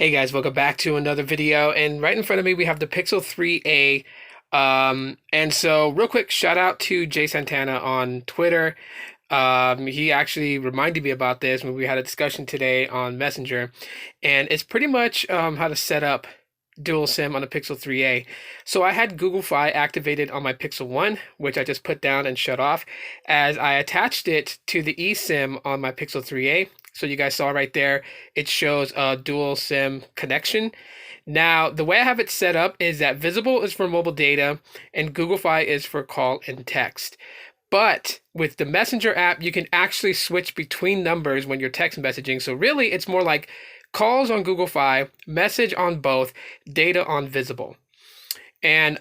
Hey guys, welcome back to another video. And right in front of me, we have the Pixel 3a. And so real quick, shout out to Jay Santana on Twitter. He actually reminded me about this when we had a discussion today on Messenger. And it's pretty much how to set up dual SIM on a Pixel 3a. So I had Google Fi activated on my Pixel 1, which I just put down and shut off, as I attached it to the eSIM on my Pixel 3a. So you guys saw right there, it shows a dual SIM connection. Now, the way I have it set up is that Visible is for mobile data and Google Fi is for call and text. But with the Messenger app, you can actually switch between numbers when you're text messaging. So really, it's more like calls on Google Fi, message on both, data on Visible. And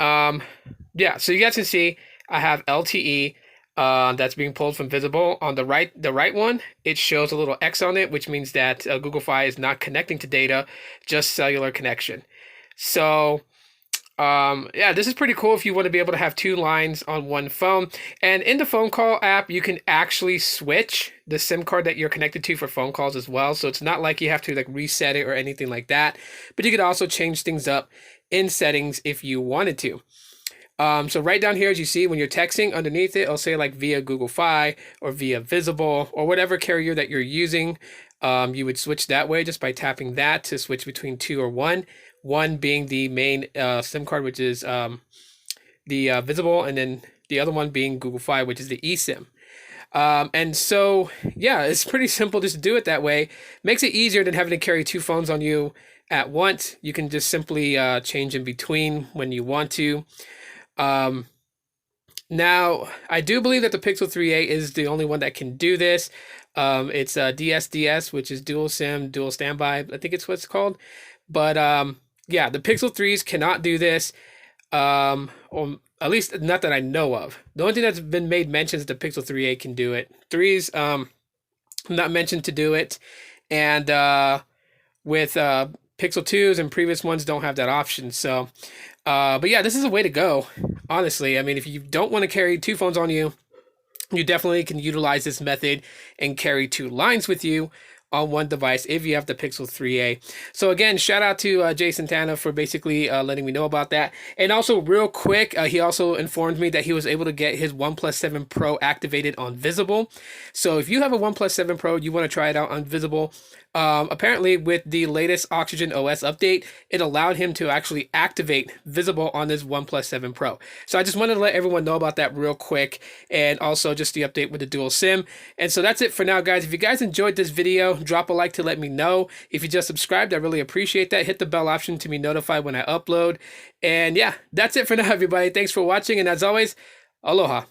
yeah, so you guys can see I have LTE that's being pulled from Visible. On the right one, it shows a little X on it, which means that Google Fi is not connecting to data, just cellular connection. So yeah, this is pretty cool if you want to be able to have two lines on one phone. And in the phone call app, you can actually switch the SIM card that you're connected to for phone calls as well. So it's not like you have to like reset it or anything like that. But you could also change things up in settings if you wanted to. So right down here, as you see, when you're texting, underneath it, it'll say like via Google Fi or via Visible or whatever carrier that you're using. You would switch that way just by tapping that to switch between two or one. One being the main SIM card, which is the Visible, and then the other one being Google Fi, which is the eSIM. And so, yeah, it's pretty simple just to do it that way. Makes it easier than having to carry two phones on you at once. You can just simply change in between when you want to. Now, I do believe that the Pixel 3a is the only one that can do this. It's DSDS, which is dual SIM, dual standby, I think it's what it's called. But yeah, the Pixel 3s cannot do this, or at least not that I know of. The only thing that's been made mention is the Pixel 3a can do it. 3s not mentioned to do it, and with Pixel 2s and previous ones don't have that option. So, but yeah, this is a way to go, honestly. I mean, if you don't want to carry two phones on you, you definitely can utilize this method and carry two lines with you on one device if you have the Pixel 3a. So again, shout out to Jay Santana for basically letting me know about that. And also real quick, he also informed me that he was able to get his OnePlus 7 Pro activated on Visible. So if you have a OnePlus 7 Pro, you want to try it out on Visible. Apparently with the latest Oxygen OS update, it allowed him to actually activate Visible on his OnePlus 7 Pro. So I just wanted to let everyone know about that real quick, and also just the update with the dual SIM. And so that's it for now, guys. If you guys enjoyed this video, drop a like to let me know. If you just subscribed, I really appreciate that. Hit the bell option to be notified when I upload. And yeah, that's it for now, everybody. Thanks for watching, and as always, aloha.